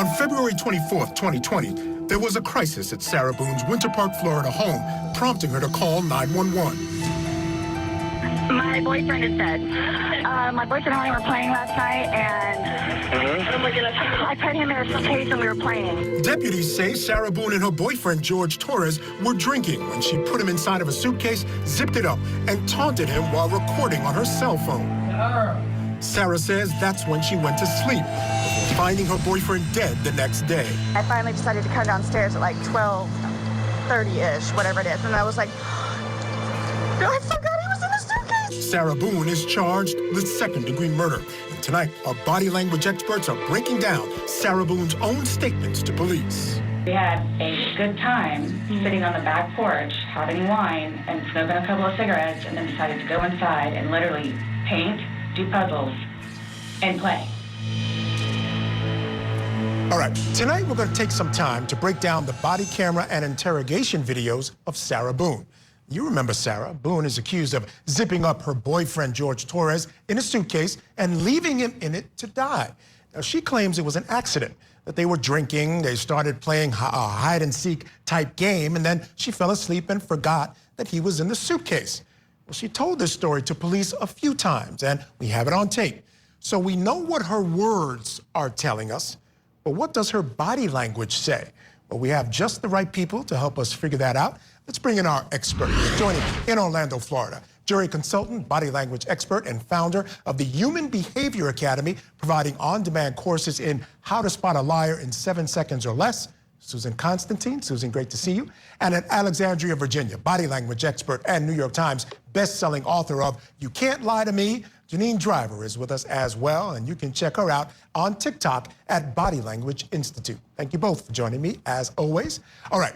On February 24th, 2020, there was a crisis at Sarah Boone's Winter Park, Florida home, prompting her to call 911. My boyfriend is dead. My boyfriend and I were playing last night, and I put him in a suitcase and we were playing. Deputies say Sarah Boone and her boyfriend, George Torres, were drinking when she put him inside of a suitcase, zipped it up, and taunted him while recording on her cell phone. Sarah says that's when she went to sleep, before finding her boyfriend dead the next day. I finally decided to come downstairs at like 12:30-ish, whatever it is, and I was like, I forgot he was in the suitcase. Sarah Boone is charged with second-degree murder. And tonight, our body language experts are breaking down Sarah Boone's own statements to police. We had a good time sitting on the back porch, having wine and smoking a couple of cigarettes, and then decided to go inside and literally paint, do puzzles, and play. All right, tonight we're going to take some time to break down the body camera and interrogation videos of Sarah Boone. You remember Sarah. Boone is accused of zipping up her boyfriend, George Torres, in a suitcase and leaving him in it to die. Now, she claims it was an accident, that they were drinking, they started playing a hide-and-seek type game, and then she fell asleep and forgot that he was in the suitcase. Well, she told this story to police a few times, and we have it on tape. So we know what her words are telling us, but what does her body language say? Well, we have just the right people to help us figure that out. Let's bring in our experts. Joining in Orlando, Florida, jury consultant, body language expert, and founder of the Human Behavior Academy, providing on-demand courses in how to spot a liar in 7 seconds or less, Susan Constantine. Susan, great to see you. And in Alexandria, Virginia, body language expert and New York Times best-selling author of You Can't Lie to Me, Janine Driver is with us as well, and you can check her out on TikTok at Body Language Institute. Thank you both for joining me, as always. All right,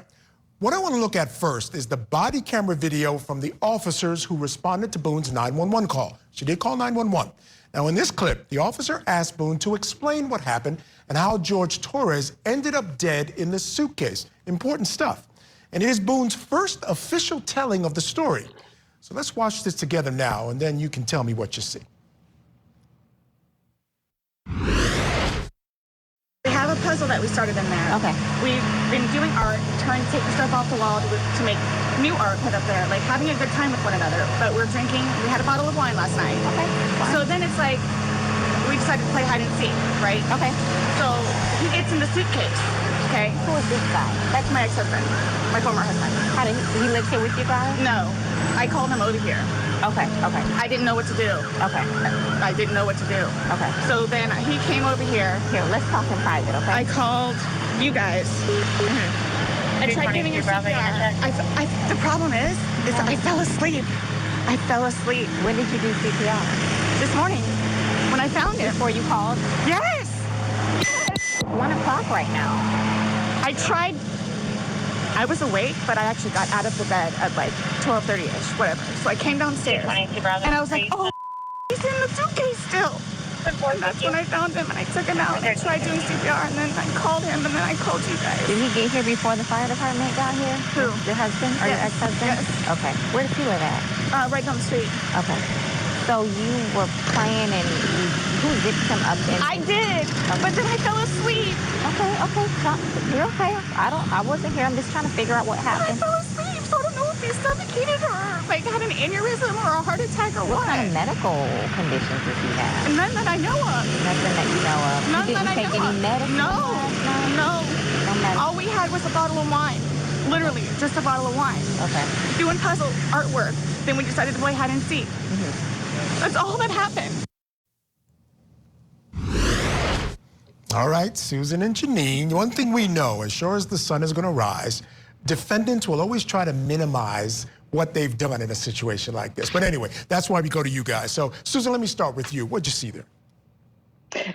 what I want to look at first is the body camera video from the officers who responded to Boone's 911 call. She did call 911. Now, in this clip, the officer asked Boone to explain what happened and how George Torres ended up dead in the suitcase. Important stuff. And it is Boone's first official telling of the story. So let's watch this together now, and then you can tell me what you see. We have a puzzle that we started in there. Okay. We've been doing art, trying to take the stuff off the wall to make new art put up there, like having a good time with one another. But we're drinking. We had a bottle of wine last night. Okay. Fine. So then it's like, we decided to play hide and seek, right? Okay. So he gets in the suitcase, okay? Who is this guy? That's my ex-husband, my former husband. How did he lives here with you guys? No, I called him over here. Okay. Okay. I didn't know what to do. Okay. I didn't know what to do. Okay. So then he came over here. Here, let's talk in private, okay? I called you guys. I tried giving him CPR. The problem is I fell asleep. I fell asleep. When did you do CPR? This morning, when I found him. Before you called? Yes! 1 o'clock right now. I tried. I was awake, but I actually got out of the bed at like 12:30-ish, whatever. So I came downstairs, and I was like, oh, he's in the suitcase still. And that's when I found him, and I took him out, and I tried doing CPR, and then I called him, and then I called you guys. Did he get here before the fire department got here? Who? Your husband or your ex-husband? Yes. Okay. Where does he live at? Right down the street. Okay. So you were playing and who zipped him up in? I did, but then I fell asleep. Okay. You're okay. I wasn't here. I'm just trying to figure out what I happened. fell asleep, so I don't know if he suffocated or like had an aneurysm or a heart attack or what. What kind of medical conditions does he have? None that I know of. Nothing that you know of. None You didn't that I take know any of. medicine? No. No medicine. All we had was a bottle of wine. Literally, just a bottle of wine. Okay. Doing puzzle artwork. Then we decided to play hide and seek. That's all that happened. All right, Susan and Janine, one thing we know, as sure as the sun is going to rise, defendants will always try to minimize what they've done in a situation like this. But anyway, that's why we go to you guys. So, Susan, let me start with you. What'd you see there?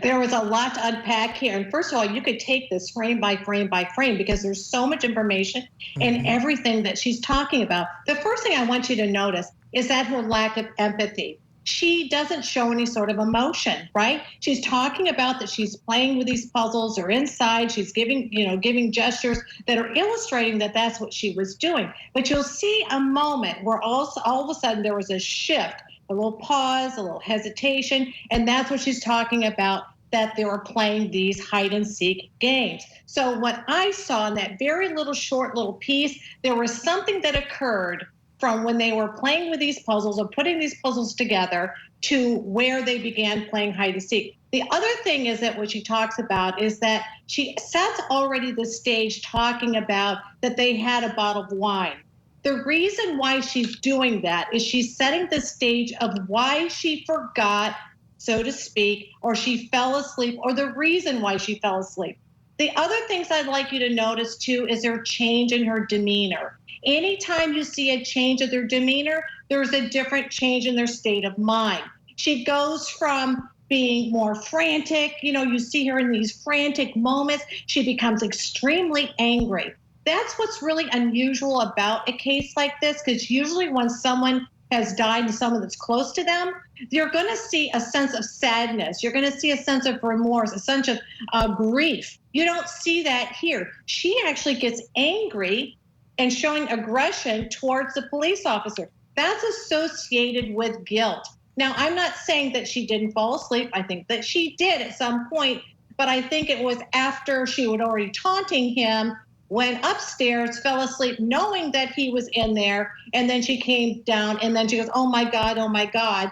There was a lot to unpack here. And first of all, you could take this frame by frame by frame because there's so much information in everything that she's talking about. The first thing I want you to notice is that her lack of empathy. She doesn't show any sort of emotion, right? She's talking about that she's playing with these puzzles or inside. She's giving gestures that are illustrating that that's what she was doing. But you'll see a moment where all of a sudden there was a shift, a little pause, a little hesitation, and that's what she's talking about, that they were playing these hide and seek games. So what I saw in that very short little piece, there was something that occurred from when they were playing with these puzzles or putting these puzzles together to where they began playing hide and seek. The other thing is that what she talks about is that she sets already the stage talking about that they had a bottle of wine. The reason why she's doing that is she's setting the stage of why she forgot, so to speak, or she fell asleep, or the reason why she fell asleep. The other things I'd like you to notice too is their change in her demeanor. Anytime you see a change in their demeanor, there's a different change in their state of mind. She goes from being more frantic, you see her in these frantic moments. She becomes extremely angry. That's what's really unusual about a case like this, because usually when someone has died and someone that's close to them, you're going to see a sense of sadness. You're going to see a sense of remorse, a sense of grief. You don't see that here. She actually gets angry and showing aggression towards the police officer. That's associated with guilt. Now, I'm not saying that she didn't fall asleep. I think that she did at some point, but I think it was after she was already taunting him, went upstairs, fell asleep, knowing that he was in there, and then she came down, and then she goes, oh my God,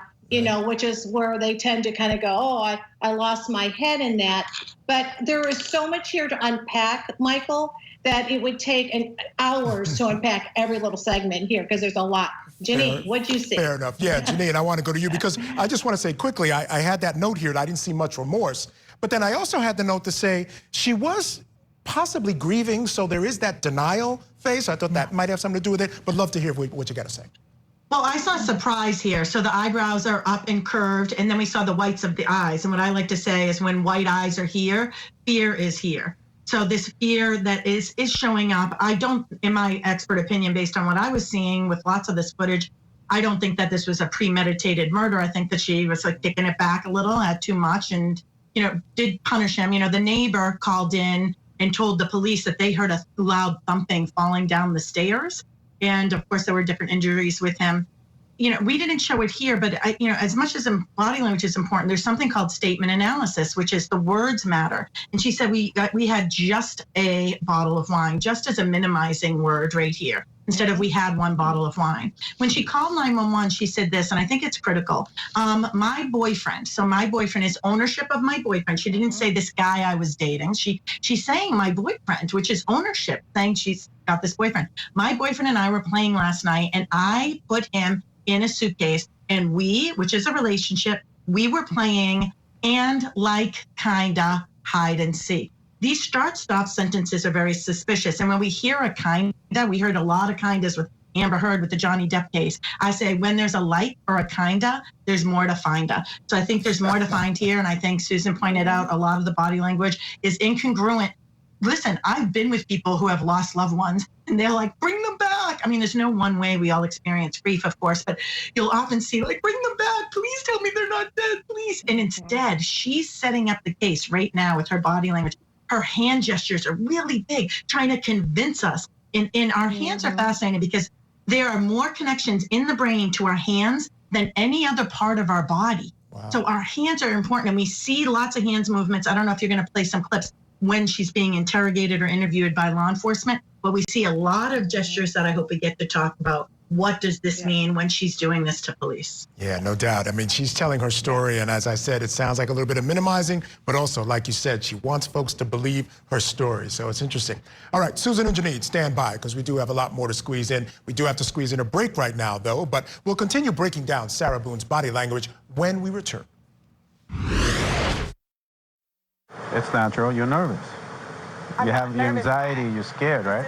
which is where they tend to kind of go, oh, I lost my head in that. But there is so much here to unpack, Michael, that it would take hours to unpack every little segment here, because there's a lot. Janine, what'd you see? Fair enough. Yeah, Janine, I want to go to you because I just want to say quickly, I had that note here that I didn't see much remorse. But then I also had the note to say she was possibly grieving, so there is that denial phase. I thought that might have something to do with it, but love to hear what you got to say. Well, I saw surprise here. So the eyebrows are up and curved, and then we saw the whites of the eyes. And what I like to say is when white eyes are here, fear is here. So this fear that is showing up, I don't, in my expert opinion, based on what I was seeing with lots of this footage, I don't think that this was a premeditated murder. I think that she was like kicking it back a little, had too much, and, did punish him. The neighbor called in and told the police that they heard a loud thumping falling down the stairs. And of course, there were different injuries with him. We didn't show it here, but as much as body language is important, there's something called statement analysis, which is the words matter. And she said we had just a bottle of wine, just as a minimizing word right here, instead of we had one bottle of wine. When she called 911, she said this, and I think it's critical. My boyfriend, so my boyfriend is ownership of my boyfriend. She didn't say this guy I was dating. She's saying my boyfriend, which is ownership, saying she's got this boyfriend. My boyfriend and I were playing last night, and I put him in a suitcase, and which is a relationship, we were playing and kinda hide and seek. These start-stop sentences are very suspicious. And when we hear a kinda, we heard a lot of kindas with Amber Heard with the Johnny Depp case. I say when there's a like or a kinda, there's more to find. So I think there's more to find here. And I think Susan pointed out a lot of the body language is incongruent. Listen, I've been with people who have lost loved ones, and they're like, bring them back. I mean, there's no one way. We all experience grief, of course, but you'll often see like, bring them back. Please tell me they're not dead, please. And instead, she's setting up the case right now with her body language. Her hand gestures are really big, trying to convince us. And our hands are fascinating because there are more connections in the brain to our hands than any other part of our body. Wow. So our hands are important, and we see lots of hands movements. I don't know if you're going to play some clips when she's being interrogated or interviewed by law enforcement, but we see a lot of gestures that I hope we get to talk about. What does this mean when she's doing this to police? Yeah, no doubt. I mean, she's telling her story, and as I said, it sounds like a little bit of minimizing, but also, like you said, she wants folks to believe her story, so it's interesting. All right, Susan and Janine, stand by, because we do have a lot more to squeeze in. We do have to squeeze in a break right now, though, but we'll continue breaking down Sarah Boone's body language when we return. It's natural. You're nervous. You have the anxiety. You're scared, right?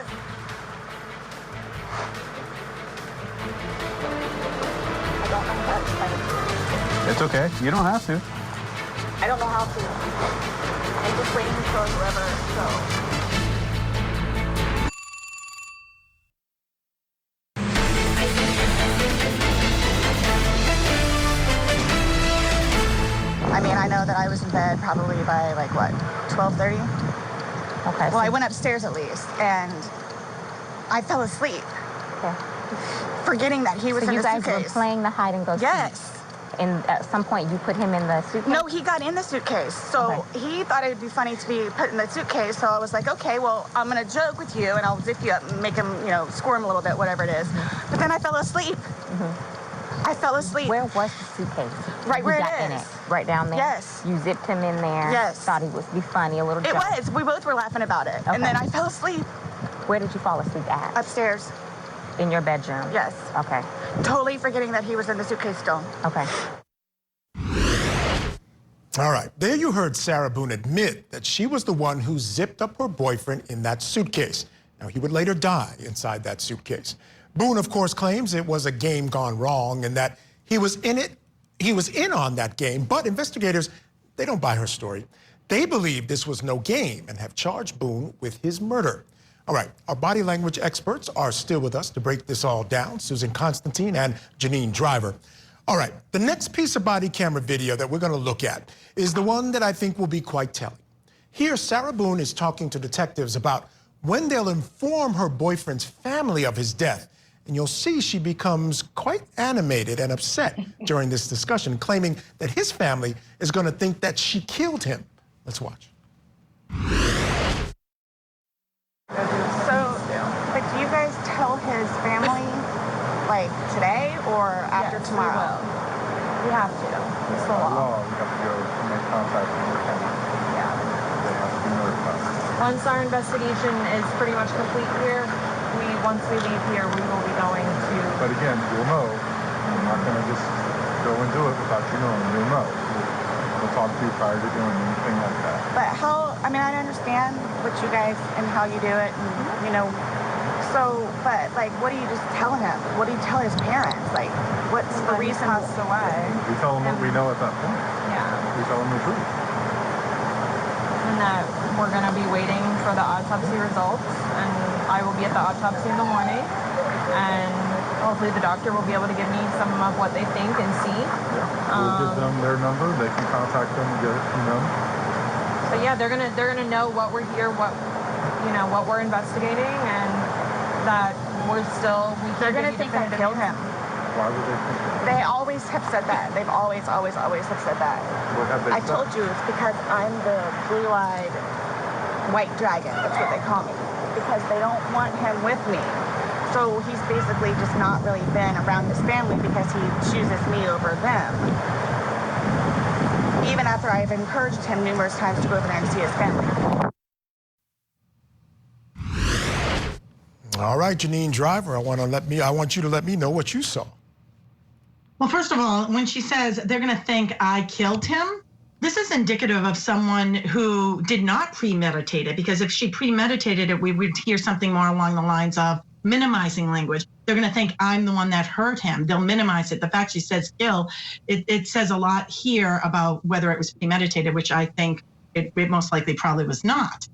It's okay. You don't have to. I don't know how to. I'm just waiting for whoever, so. I mean, I know that I was in bed probably by 12:30? Okay. Well, I went upstairs at least, and I fell asleep. Okay. Forgetting that he was So in you a guys suitcase. were playing the hide and go seek. Yes. And at some point, you put him in the suitcase? No, he got in the suitcase. So he thought it would be funny to be put in the suitcase. So I was like, okay, well, I'm going to joke with you and I'll zip you up and make him, squirm a little bit, whatever it is. But then I fell asleep. I fell asleep. Where was the suitcase? Right where it is. In it, right down there? Yes. You zipped him in there? Yes. Thought he would be funny, a little joke? It was. We both were laughing about it. And then I fell asleep. Where did you fall asleep at? Upstairs. In your bedroom? Yes. Okay. Totally forgetting that he was in the suitcase still. Okay. All right, there you heard Sarah Boone admit that she was the one who zipped up her boyfriend in that suitcase. Now, he would later die inside that suitcase. Boone, of course, claims it was a game gone wrong and that he was in on that game, but investigators, they don't buy her story. They believe this was no game and have charged Boone with his murder. All right, our body language experts are still with us to break this all down, Susan Constantine and Janine Driver. All right, the next piece of body camera video that we're going to look at is the one that I think will be quite telling. Here, Sarah Boone is talking to detectives about when they'll inform her boyfriend's family of his death. And you'll see she becomes quite animated and upset during this discussion, claiming that his family is going to think that she killed him. Let's watch. So, but do you guys tell his family, like, today or after tomorrow? We have to. It's the law. We have to go make contact with the family. Yeah. They have to be notified. Once our investigation is pretty much complete here, once we leave here, we will be going to... But again, you'll know. I'm not going to just go and do it without you knowing. You'll know. We'll talk to you prior to doing anything like that. But I understand what you guys and how you do it, and, so, but, like, what do you just tell him? What do you tell his parents? Like, what's the reason? He passed away. We tell them what we know at that point. Yeah. We tell them the truth. And that we're going to be waiting for the autopsy results, and I will be at the autopsy in the morning, and hopefully the doctor will be able to give me some of what they think and see. Yeah. We'll give them their number. They can contact them and get it from them. So yeah, they're gonna know what we're here, what we're investigating, and that They're gonna think I killed him. Why would they think that? They always have said that. They've always have said that. What have they I said? told you it's because I'm the blue-eyed white dragon. That's what they call me. Because they don't want him with me. So he's basically just not really been around his family because he chooses me over them. Even after I've encouraged him numerous times to go over there and see his family. All right, Janine Driver, I want you to let me know what you saw. Well, first of all, when she says they're going to think I killed him, this is indicative of someone who did not premeditate it, because if she premeditated it, we would hear something more along the lines of minimizing language. They're going to think I'm the one that hurt him. They'll minimize it. The fact she says kill, it says a lot here about whether it was premeditated, which I think it most likely probably was not.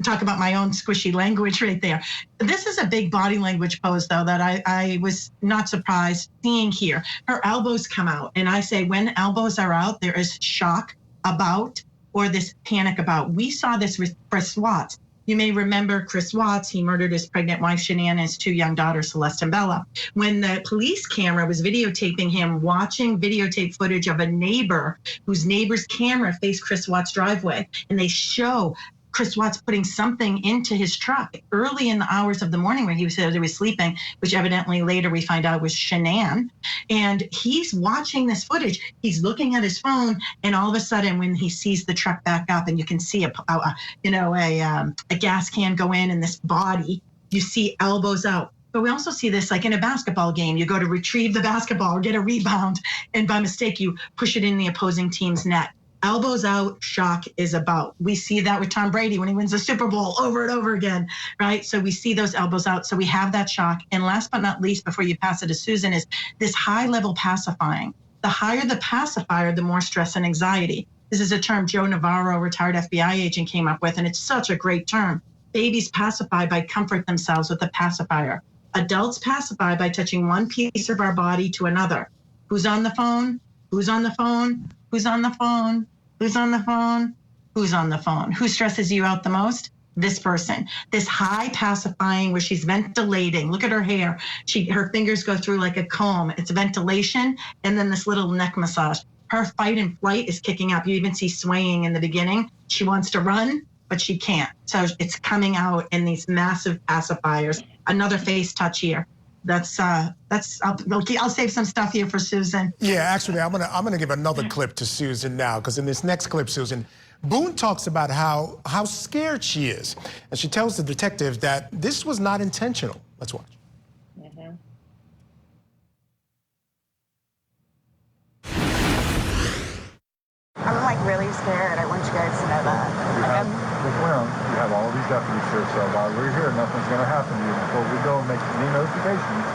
Talk about my own squishy language right there. This is a big body language pose, though, that I was not surprised seeing here. Her elbows come out, and I say when elbows are out, there is shock about or this panic about. We saw this with Chris Watts. You may remember Chris Watts. He murdered his pregnant wife, Shanann, and his two young daughters, Celeste and Bella. When the police camera was videotaping him, watching videotape footage of a neighbor whose neighbor's camera faced Chris Watts' driveway, and they show Chris Watts putting something into his truck early in the hours of the morning when he said he was sleeping, which evidently later we find out was Shanann. And he's watching this footage. He's looking at his phone, and all of a sudden, when he sees the truck back up, and you can see a gas can go in this body, you see elbows out. But we also see this like in a basketball game. You go to retrieve the basketball or get a rebound, and by mistake, you push it in the opposing team's net. Elbows out, shock is about. We see that with Tom Brady when he wins the Super Bowl over and over again, right? So we see those elbows out. So we have that shock. And last but not least, before you pass it to Susan, is this high-level pacifying. The higher the pacifier, the more stress and anxiety. This is a term Joe Navarro, retired FBI agent, came up with, and it's such a great term. Babies pacify by comfort themselves with a pacifier. Adults pacify by touching one piece of our body to another. Who's on the phone? Who's on the phone? Who's on the phone? Who's on the phone? Who's on the phone? Who stresses you out the most? this person. This high pacifying where she's ventilating. Look at her hair. Her fingers go through like a comb. It's ventilation, and then this little neck massage. Her fight and flight is kicking up. You even see swaying in the beginning. She wants to run, but she can't. So it's coming out in these massive pacifiers. Another face touch here. I'll save some stuff here for Susan. Yeah, actually, I'm gonna give another clip to Susan now, because in this next clip, Susan, Boone talks about how scared she is, and she tells the detective that this was not intentional. Let's watch. I'm like really scared. I want you guys to know that. Look around. You have all of these deputies here, so while we're here, nothing's going to happen to you. Before we go and make any notifications,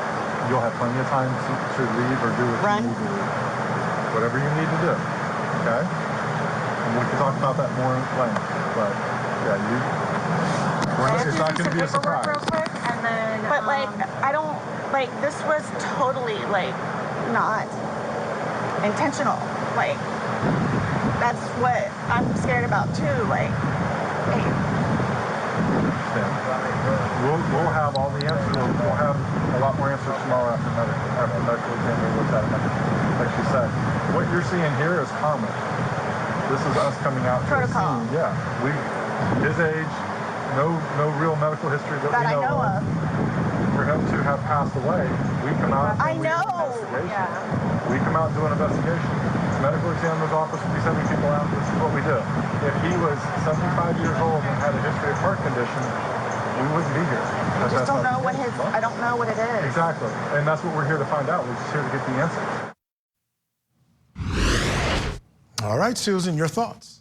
you'll have plenty of time to leave or do what you need to do. Whatever you need to do, okay? And we can talk about that more in length, but yeah, it's not going to be a surprise. Real quick, and then, But like, I don't, like, this was totally like not intentional. Like, that's what I'm scared about too. Like, hey. We'll have all the answers. We'll have a lot more answers tomorrow after medical examiner looks at it. Like she said, what you're seeing here is common. This is us coming out to Protocol. the scene. Yeah, his age, no real medical history that we know of. For him to have passed away, we come out. I know. Yeah. We come out and do an investigation. Medical examiner's office will be sending people out. This is what we do. If he was 75 years old and had a history of heart condition, we wouldn't be here. I just don't know what I don't know what it is. Exactly. And that's what we're here to find out. We're just here to get the answers. All right, Susan, your thoughts.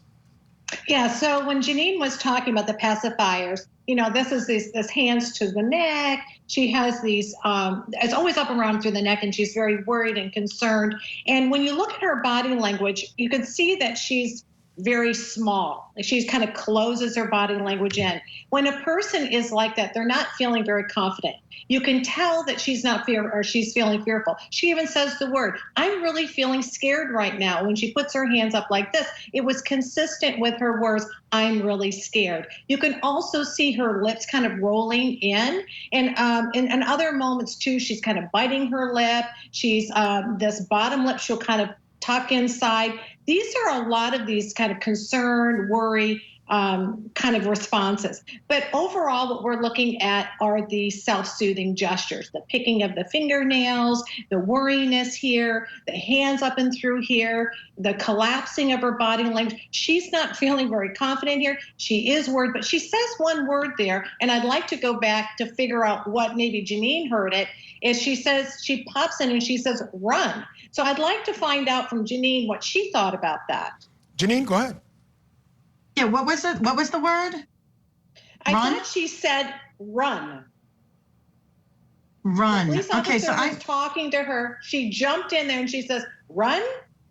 Yeah, so when Janine was talking about the pacifiers, you know, this is this hands to the neck. She has these, it's always up around through the neck, and she's very worried and concerned. And when you look at her body language, you can see that she's very small. She kind of closes her body language in. When a person is like that, they're not feeling very confident. You can tell that she's feeling fearful. She even says the word, I'm really feeling scared right now. When she puts her hands up like this, it was consistent with her words, I'm really scared. You can also see her lips kind of rolling in. And in other moments too, she's kind of biting her lip. She's this bottom lip, she'll kind of tuck inside. These are a lot of these kind of concern, worry, kind of responses. But overall, what we're looking at are the self-soothing gestures, the picking of the fingernails, the worriness here, the hands up and through here, the collapsing of her body language. She's not feeling very confident here. She is worried, but she says one word there, and I'd like to go back to figure out what maybe Janine heard it, is she says, she pops in and she says, run. So I'd like to find out from Janine what she thought about that. Janine, go ahead. Yeah, what was it? What was the word? I thought she said run. Run. The police officer Okay, so was talking to her. She jumped in there and she says, run?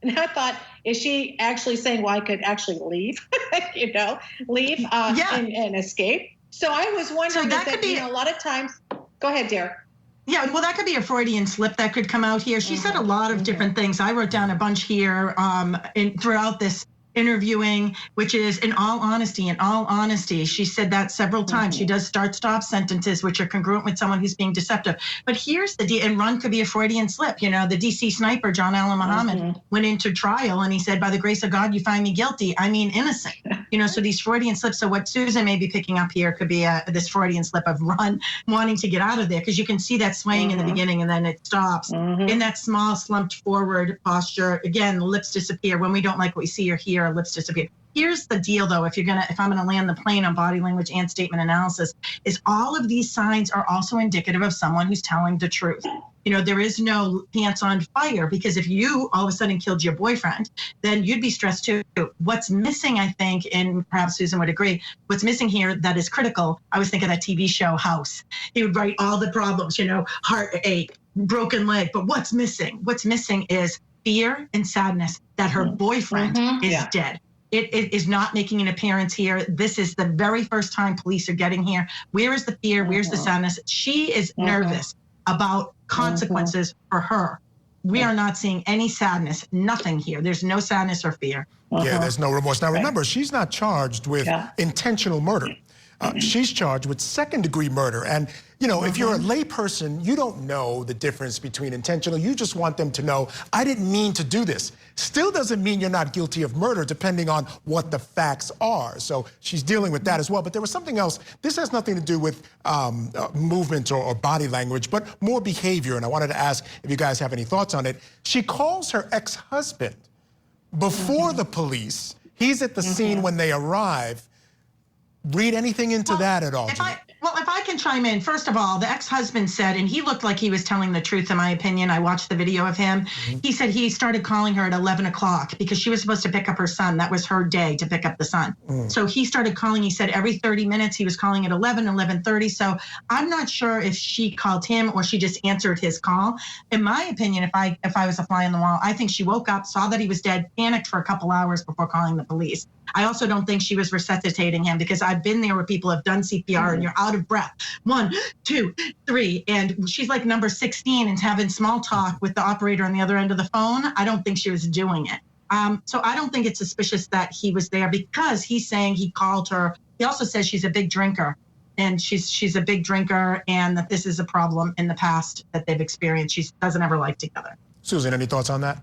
And I thought, is she actually saying, well, I could actually leave, leave and escape? So I was wondering, that could be, a lot of times, go ahead, Derek. Yeah, well, that could be a Freudian slip that could come out here. She said a lot of different things. I wrote down a bunch here throughout this interviewing, which is in all honesty, she said that several times. She does start-stop sentences, which are congruent with someone who's being deceptive. But here's and run could be a Freudian slip. You know, the DC sniper, John Allen Muhammad, went into trial and he said, by the grace of God, you find me guilty. I mean, innocent. So these Freudian slips. So what Susan may be picking up here could be this Freudian slip of run, wanting to get out of there, because you can see that swaying in the beginning and then it stops. In that small slumped forward posture, again, the lips disappear. When we don't like what we see or hear, our lips disappear. Here's the deal, though, if I'm gonna land the plane on body language and statement analysis, is all of these signs are also indicative of someone who's telling the truth. There is no pants on fire, because if you all of a sudden killed your boyfriend, then you'd be stressed too. What's missing, I think, and perhaps Susan would agree, what's missing here that is critical, I was thinking of that TV show House. He would write all the problems, heartache, broken leg, but what's missing? What's missing is fear and sadness that her boyfriend is dead. It is not making an appearance here. This is the very first time police are getting here. Where is the fear? Where's the sadness? She is nervous about consequences for her. We are not seeing any sadness, nothing here. There's no sadness or fear. Yeah, there's no remorse. Now remember, she's not charged with intentional murder. She's charged with second-degree murder. And, you know, if you're a layperson, you don't know the difference between intentional. You just want them to know, I didn't mean to do this. Still doesn't mean you're not guilty of murder, depending on what the facts are. So she's dealing with that as well. But there was something else. This has nothing to do with movement or body language, but more behavior. And I wanted to ask if you guys have any thoughts on it. She calls her ex-husband before the police. He's at the scene when they arrive. Read anything into that at all? If I can chime in, first of all, the ex-husband said, and he looked like he was telling the truth in my opinion. I watched the video of him. He said he started calling her at 11 o'clock because she was supposed to pick up her son. That was her day to pick up the son. So he started calling, he said every 30 minutes he was calling at 11:30. So I'm not sure if she called him or she just answered his call. In my opinion, if I was a fly on the wall, I think she woke up, saw that he was dead, panicked for a couple hours before calling the police. I also don't think she was resuscitating him because I've been there where people have done CPR and you're out of breath. 1, 2, 3. And she's like number 16 and having small talk with the operator on the other end of the phone. I don't think she was doing it. So I don't think it's suspicious that he was there because he's saying he called her. He also says she's a big drinker and she's a big drinker and that this is a problem in the past that they've experienced. She doesn't ever life together. Susan, any thoughts on that?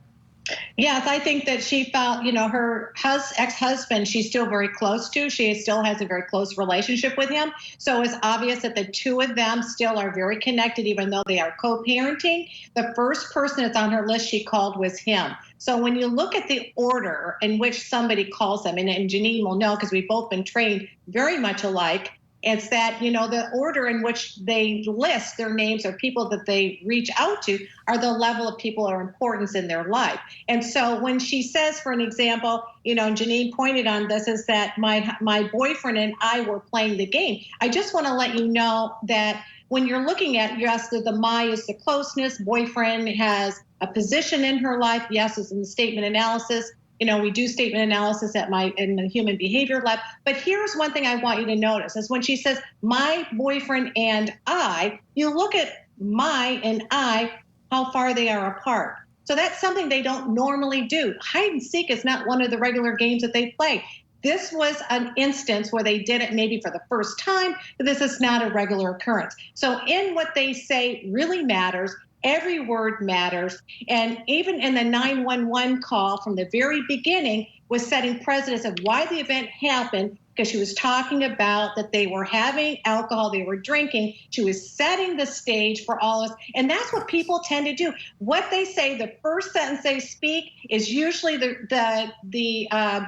Yes, I think that she felt, you know, her ex-husband, she's still very close to. She still has a very close relationship with him. So it's obvious that the two of them still are very connected, even though they are co-parenting. The first person that's on her list she called was him. So when you look at the order in which somebody calls them, and Janine will know because we've both been trained very much alike, it's that, you know, the order in which they list their names or people that they reach out to are the level of people or importance in their life. And so when she says, for an example, you know, Janine pointed on this, is that my boyfriend and I were playing the game. I just want to let you know that when you're looking at, yes, the my is the closeness, boyfriend has a position in her life, yes, it's in the statement analysis. You know, we do statement analysis in the human behavior lab. But here's one thing I want you to notice is when she says my boyfriend and I, you look at my and I, how far they are apart. So that's something they don't normally do. Hide and seek is not one of the regular games that they play. This was an instance where they did it maybe for the first time, but this is not a regular occurrence. So in what they say really matters. Every word matters. And even in the 911 call from the very beginning was setting precedents of why the event happened, because she was talking about that they were having alcohol, they were drinking. She was setting the stage for all of us. And that's what people tend to do. What they say, the first sentence they speak is usually the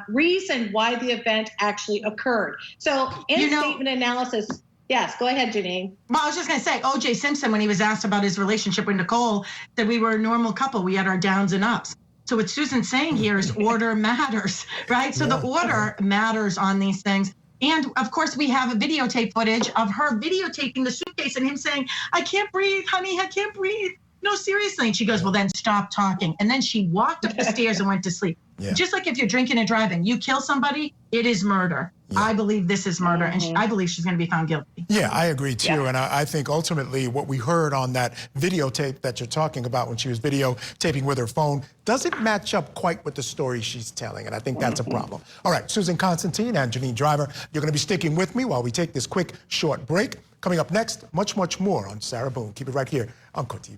reason why the event actually occurred. So in statement analysis, yes, go ahead, Janine. Well, I was just going to say, O.J. Simpson, when he was asked about his relationship with Nicole, said we were a normal couple. We had our downs and ups. So what Susan's saying here is order matters, right? So the order matters on these things. And of course, we have a videotape footage of her videotaping the suitcase and him saying, I can't breathe, honey, I can't breathe. No, seriously. And she goes, well, then stop talking. And then she walked up the stairs and went to sleep. Yeah. Just like if you're drinking and driving, you kill somebody, it is murder. Yeah. I believe this is murder, and I believe she's going to be found guilty. Yeah, I agree too. Yeah. And I think ultimately what we heard on that videotape that you're talking about when she was videotaping with her phone doesn't match up quite with the story she's telling. And I think that's a problem. All right, Susan Constantine and Janine Driver, you're going to be sticking with me while we take this quick, short break. Coming up next, much more on Sarah Boone. Keep it right here on Court TV.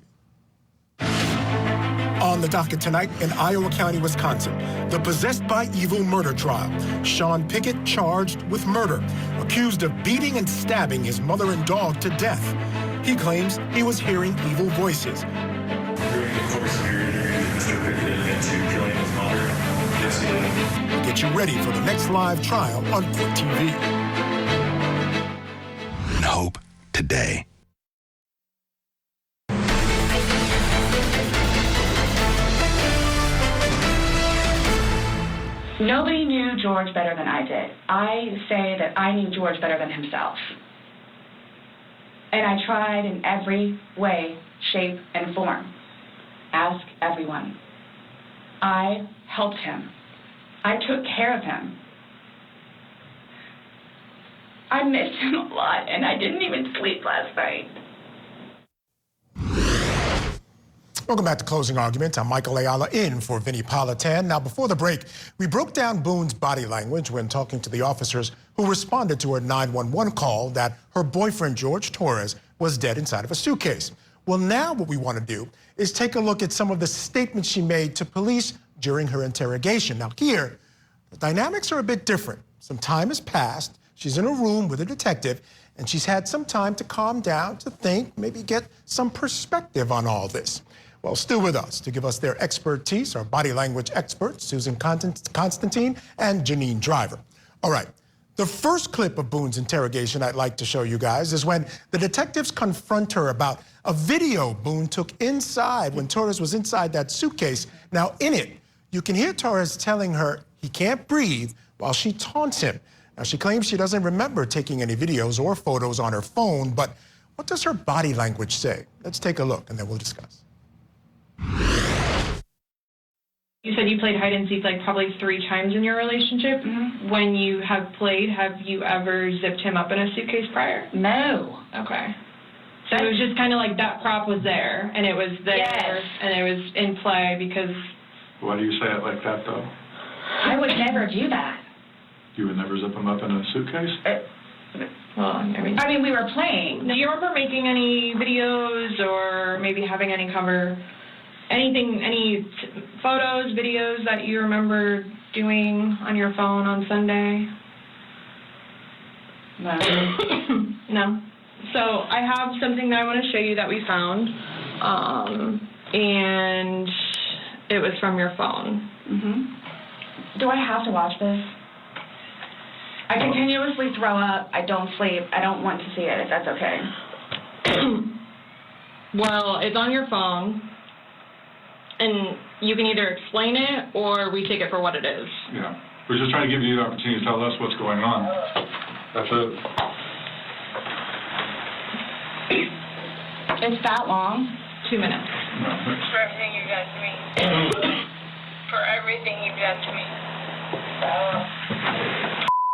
On the docket tonight in Iowa County, Wisconsin, the possessed by evil murder trial. Sean Pickett charged with murder, accused of beating and stabbing his mother and dog to death. He claims he was hearing evil voices. During the course of your interview, Mr. Pickett admitted to killing his mother. Yes, he did. We'll get you ready for the next live trial on Court TV. Hope today. Nobody knew George better than I did. I say that I knew George better than himself. And I tried in every way, shape, and form. Ask everyone. I helped him. I took care of him. I missed him a lot, and I didn't even sleep last night. Welcome back to Closing Arguments. I'm Michael Ayala in for Vinnie Politan. Now, before the break, we broke down Boone's body language when talking to the officers who responded to her 911 call that her boyfriend, George Torres, was dead inside of a suitcase. Well, now what we want to do is take a look at some of the statements she made to police during her interrogation. Now, here, the dynamics are a bit different. Some time has passed. She's in a room with a detective, and she's had some time to calm down, to think, maybe get some perspective on all this. Well, still with us to give us their expertise, our body language experts, Susan Constantine and Janine Driver. All right, the first clip of Boone's interrogation I'd like to show you guys is when the detectives confront her about a video Boone took inside when Torres was inside that suitcase. Now, in it, you can hear Torres telling her he can't breathe while she taunts him. Now, she claims she doesn't remember taking any videos or photos on her phone, but what does her body language say? Let's take a look, and then we'll discuss. You said you played hide and seek like probably 3 times in your relationship. Mm-hmm. When you have played, have you ever zipped him up in a suitcase prior? No. Okay. So it was just kind of like that prop was there, and it was there, Yes. and it was in play because... Why do you say it like that, though? I would never do that. You would never zip them up in a suitcase? Well, I mean, we were playing. Do you remember making any videos or maybe having any anything, any photos, videos that you remember doing on your phone on Sunday? No. No. So I have something that I want to show you that we found, and it was from your phone. Mm-hmm. Do I have to watch this? I continuously throw up. I don't sleep. I don't want to see it, if that's okay. Well, it's on your phone, and you can either explain it or we take it for what it is. Yeah. We're just trying to give you the opportunity to tell us what's going on. That's it. It's that long? 2 minutes. No. For everything you've done to me. For everything you've done to me.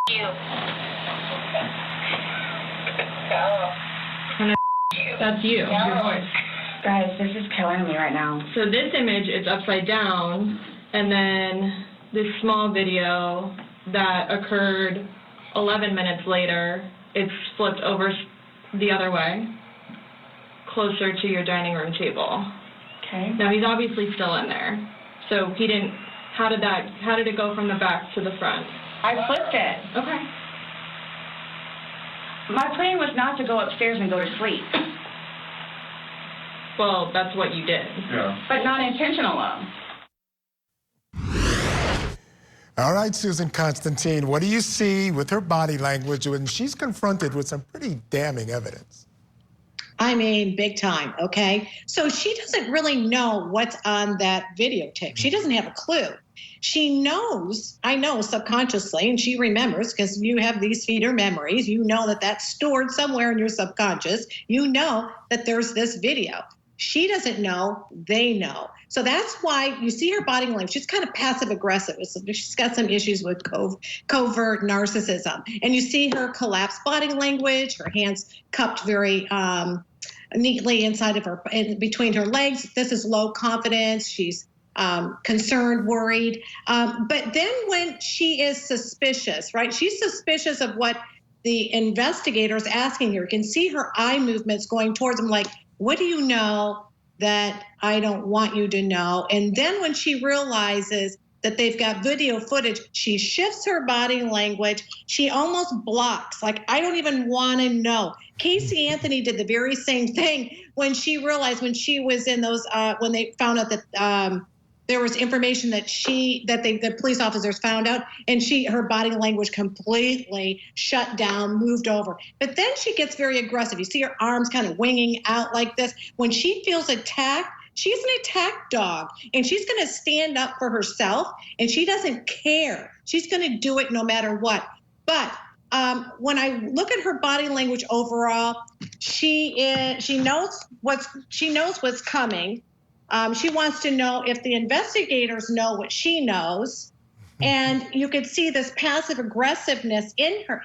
You. That's you, your voice. Guys, this is killing me right now. So this image is upside down, and then this small video that occurred 11 minutes later, it's flipped over the other way, closer to your dining room table. Okay. Now he's obviously still in there. So he didn't, how did it go from the back to the front? I flipped it. Okay. My plan was not to go upstairs and go to sleep. Well, that's what you did. Yeah. But not intentional, though. All right, Susan Constantine, what do you see with her body language when she's confronted with some pretty damning evidence? I mean, big time, okay? So she doesn't really know what's on that videotape. She doesn't have a clue. She knows, I know subconsciously, and she remembers because you have these feeder memories. You know that that's stored somewhere in your subconscious. You know that there's this video. She doesn't know, they know. So that's why you see her body language. She's kind of passive aggressive. She's got some issues with covert narcissism. And you see her collapsed body language, her hands cupped very neatly inside of her, between her legs. This is low confidence. She's concerned, worried. But then when she is suspicious, right? She's suspicious of what the investigator is asking her. You can see her eye movements going towards him like, what do you know that I don't want you to know? And then when she realizes that they've got video footage, she shifts her body language. She almost blocks, like, I don't even want to know. Casey Anthony did the very same thing when she realized, when she was in those, when they found out that there was information that the police officers found out, and her body language completely shut down, moved over. But then she gets very aggressive. You see her arms kind of winging out like this. When she feels attacked, she's an attack dog, and she's going to stand up for herself, and she doesn't care. She's going to do it no matter what. But when I look at her body language overall, she knows what's coming. She wants to know if the investigators know what she knows, and you could see this passive aggressiveness in her,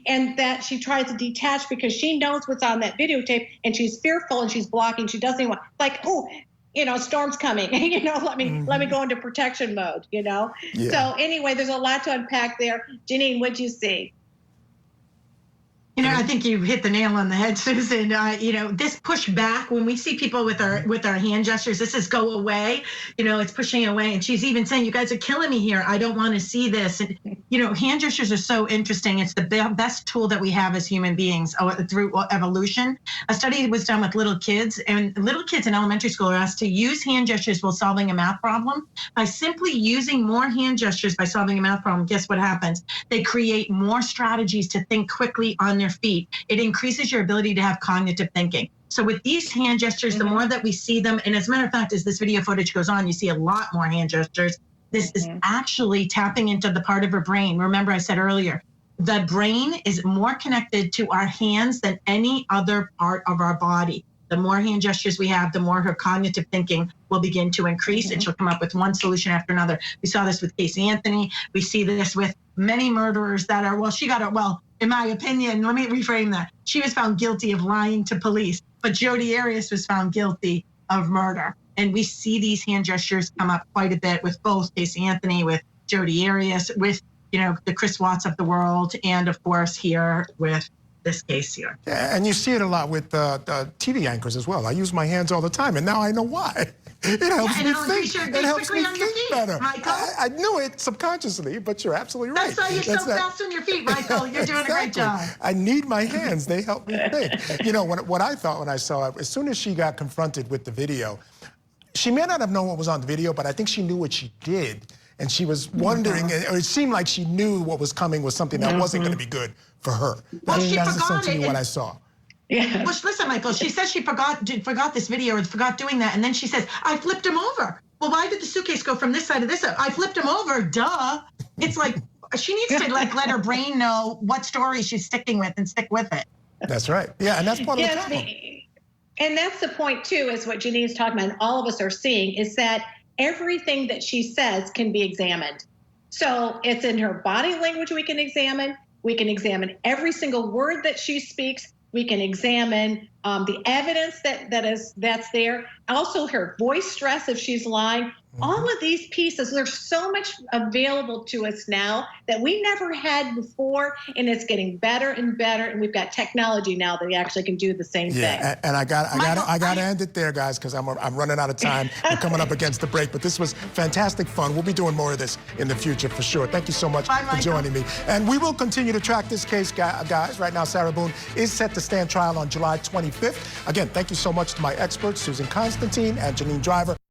and that she tries to detach because she knows what's on that videotape, and she's fearful and she's blocking. She doesn't even want, like, oh, storm's coming. Let me go into protection mode. Yeah. So anyway, there's a lot to unpack there. Janine, what'd you see? I think you hit the nail on the head, Susan. This push back, when we see people with our hand gestures, this is go away. It's pushing away. And she's even saying, you guys are killing me here. I don't want to see this. And, hand gestures are so interesting. It's the best tool that we have as human beings through evolution. A study was done with little kids, and little kids in elementary school are asked to use hand gestures while solving a math problem. By simply using more hand gestures by solving a math problem, guess what happens? They create more strategies to think quickly on their feet. It increases your ability to have cognitive thinking. So with these hand gestures, the more that we see them, and as a matter of fact, as this video footage goes on, you see a lot more hand gestures. This is actually tapping into the part of her brain. Remember, I said earlier, the brain is more connected to our hands than any other part of our body. The more hand gestures we have, the more her cognitive thinking will begin to increase, and she'll come up with one solution after another. We saw this with Casey Anthony. We see this with many murderers that are, in my opinion, let me reframe that. She was found guilty of lying to police, but Jodi Arias was found guilty of murder. And we see these hand gestures come up quite a bit with both Casey Anthony, with Jodi Arias, with, the Chris Watts of the world, and of course here with this case here. Yeah, and you see it a lot with TV anchors as well. I use my hands all the time, and now I know why. It helps me think. It helps me think better. I knew it subconsciously, but you're absolutely right. That's why you're so fast on your feet, Michael. You're doing a great job. I need my hands. They help me think. What I thought when I saw it, as soon as she got confronted with the video, she may not have known what was on the video, but I think she knew what she did. And she was wondering, or it seemed like she knew what was coming was something that wasn't going to be good for her. Well, she That's forgot essentially what I saw. Yeah. Well, listen, Michael, she says she forgot this video or forgot doing that. And then she says, I flipped him over. Well, why did the suitcase go from this side to this side? I flipped him over, duh. It's like, she needs to let her brain know what story she's sticking with and stick with it. That's right. Yeah, and that's part of the problem. And that's the point, too, is what Janine's talking about, and all of us are seeing, is that everything that she says can be examined. So it's in her body language we can examine. We can examine every single word that she speaks. We can examine the evidence that's there. Also her voice stress if she's lying. All of these pieces, there's so much available to us now that we never had before, and it's getting better and better. And we've got technology now that actually can do the same thing. Yeah, and I got to end it there, guys, because I'm running out of time. We're coming up against the break, but this was fantastic fun. We'll be doing more of this in the future for sure. Thank you so much for joining me. And we will continue to track this case, guys. Right now, Sarah Boone is set to stand trial on July 25th. Again, thank you so much to my experts, Susan Constantine and Janine Driver.